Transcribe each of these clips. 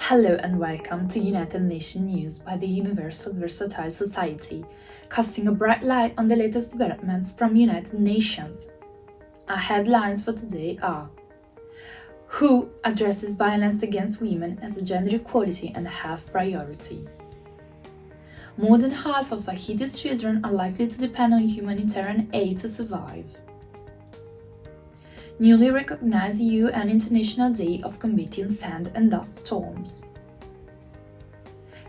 Hello and welcome to United Nations News by the Universal Versatile Society, casting a bright light on the latest developments from United Nations. Our headlines for today are: WHO addresses violence against women as a gender equality and health priority. More than half of Haiti's children are likely to depend on humanitarian aid to survive. Newly recognized UN International Day of Combating Sand and Dust Storms.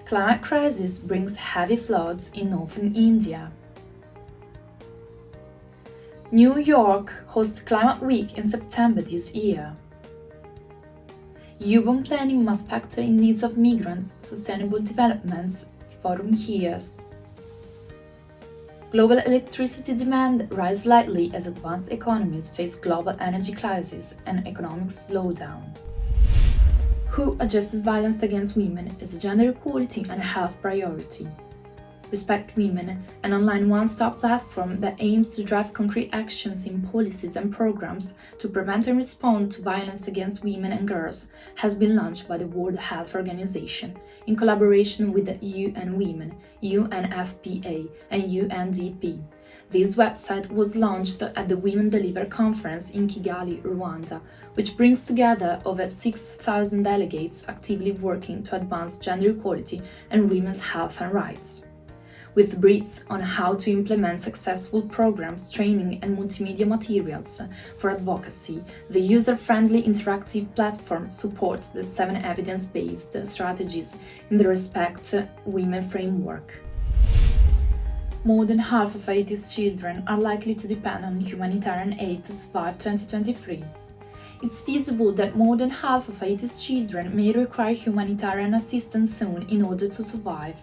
Climate crisis brings heavy floods in northern India. New York hosts Climate Week in September this year. Urban planning must factor in needs of migrants, sustainable developments, Forum hears. Global electricity demand rises slightly as advanced economies face global energy crisis and economic slowdown. WHO addresses violence against women as a gender equality and health priority. Respect Women, an online one-stop platform that aims to drive concrete actions in policies and programs to prevent and respond to violence against women and girls, has been launched by the World Health Organization in collaboration with the UN Women, UNFPA, and UNDP. This website was launched at the Women Deliver conference in Kigali, Rwanda, which brings together over 6,000 delegates actively working to advance gender equality and women's health and rights. With briefs on how to implement successful programs, training, and multimedia materials for advocacy, the user-friendly interactive platform supports the 7 evidence-based strategies in the Respect Women framework. More than half of Haiti's children are likely to depend on humanitarian aid to survive 2023. It's feasible that more than half of Haiti's children may require humanitarian assistance soon in order to survive.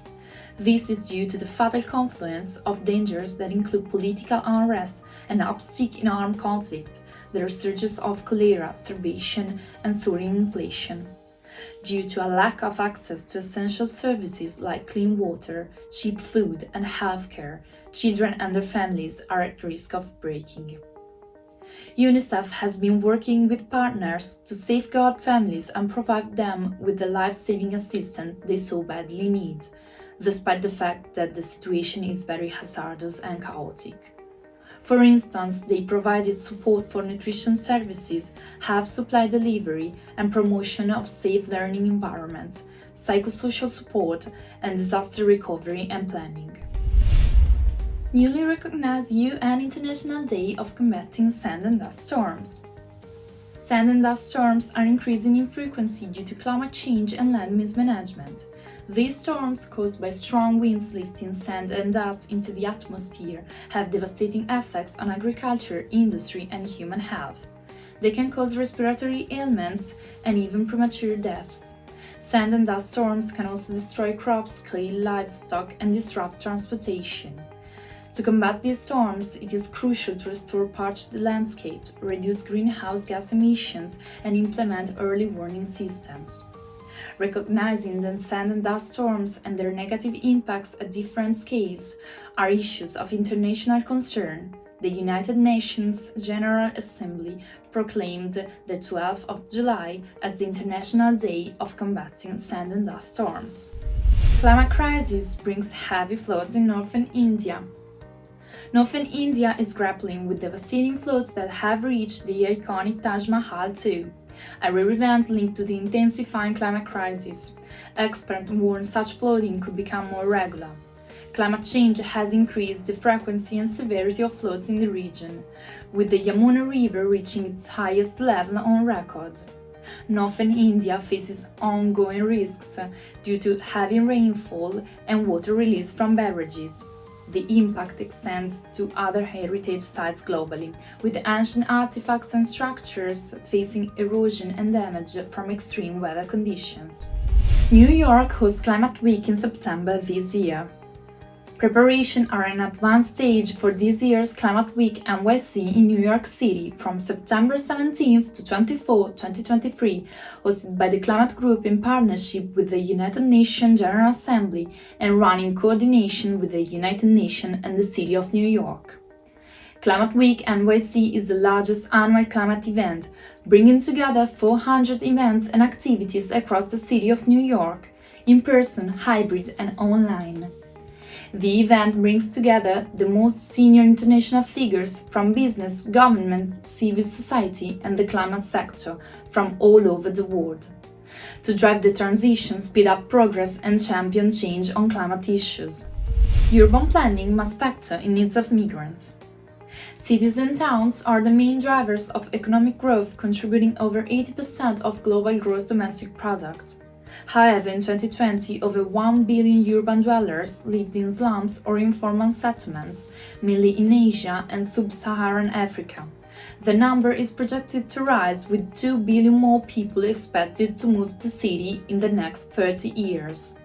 This is due to the fatal confluence of dangers that include political unrest and uptick in armed conflict, the resurgence of cholera, starvation, and soaring inflation. Due to a lack of access to essential services like clean water, cheap food, and healthcare, children and their families are at risk of breaking. UNICEF has been working with partners to safeguard families and provide them with the life-saving assistance they so badly need, despite the fact that the situation is very hazardous and chaotic. For instance, they provided support for nutrition services, health supply delivery, and promotion of safe learning environments, psychosocial support, and disaster recovery and planning. Newly recognized UN International Day of Combating Sand and Dust Storms. Sand and dust storms are increasing in frequency due to climate change and land mismanagement. These storms, caused by strong winds lifting sand and dust into the atmosphere, have devastating effects on agriculture, industry, and human health. They can cause respiratory ailments and even premature deaths. Sand and dust storms can also destroy crops, kill livestock, and disrupt transportation. To combat these storms, it is crucial to restore parched landscapes, reduce greenhouse gas emissions, and implement early warning systems. Recognizing that sand and dust storms and their negative impacts at different scales are issues of international concern, the United Nations General Assembly proclaimed the 12th of July as the International Day of Combating Sand and Dust Storms. Climate crisis brings heavy floods in northern India. Northern India is grappling with devastating floods that have reached the iconic Taj Mahal too, a rare event linked to the intensifying climate crisis. Experts warn such flooding could become more regular. Climate change has increased the frequency and severity of floods in the region, with the Yamuna River reaching its highest level on record. Northern India faces ongoing risks due to heavy rainfall and water release from barrages. The impact extends to other heritage sites globally, with ancient artifacts and structures facing erosion and damage from extreme weather conditions. New York hosts Climate Week in September this year. Preparations are in advanced stage for this year's Climate Week NYC in New York City from September 17th to 24, 2023, hosted by the Climate Group in partnership with the United Nations General Assembly and run in coordination with the United Nations and the City of New York. Climate Week NYC is the largest annual climate event, bringing together 400 events and activities across the city of New York, in person, hybrid, and online. The event brings together the most senior international figures from business, government, civil society, and the climate sector from all over the world, to drive the transition, speed up progress, and champion change on climate issues. Urban planning must factor in needs of migrants. Cities and towns are the main drivers of economic growth, contributing over 80% of global gross domestic product. However, in 2020, over 1 billion urban dwellers lived in slums or informal settlements, mainly in Asia and sub-Saharan Africa. The number is projected to rise, with 2 billion more people expected to move to the city in the next 30 years,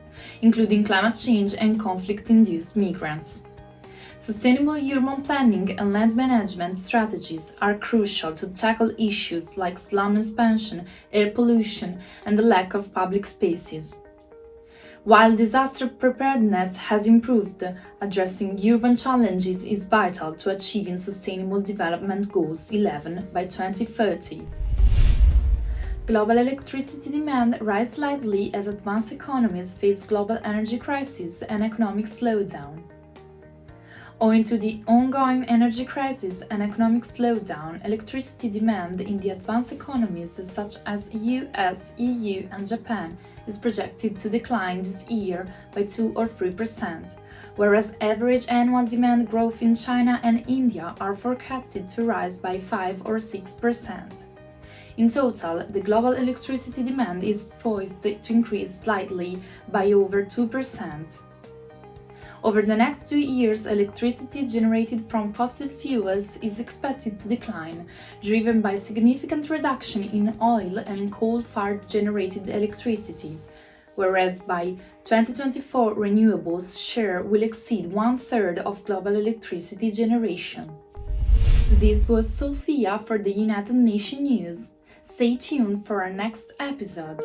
including climate change and conflict-induced migrants. Sustainable urban planning and land management strategies are crucial to tackle issues like slum expansion, air pollution, and the lack of public spaces. While disaster preparedness has improved, addressing urban challenges is vital to achieving Sustainable Development Goals 11 by 2030. Global electricity demand rises slightly as advanced economies face global energy crisis and economic slowdown. Owing to the ongoing energy crisis and economic slowdown, electricity demand in the advanced economies such as US, EU, and Japan is projected to decline this year by 2 or 3%, whereas average annual demand growth in China and India are forecasted to rise by 5 or 6%. In total, the global electricity demand is poised to increase slightly by over 2%. Over the next 2 years, electricity generated from fossil fuels is expected to decline, driven by significant reduction in oil and coal-fired generated electricity, whereas by 2024 renewables share will exceed 1/3 of global electricity generation. This was Sophia for the United Nations News. Stay tuned for our next episode.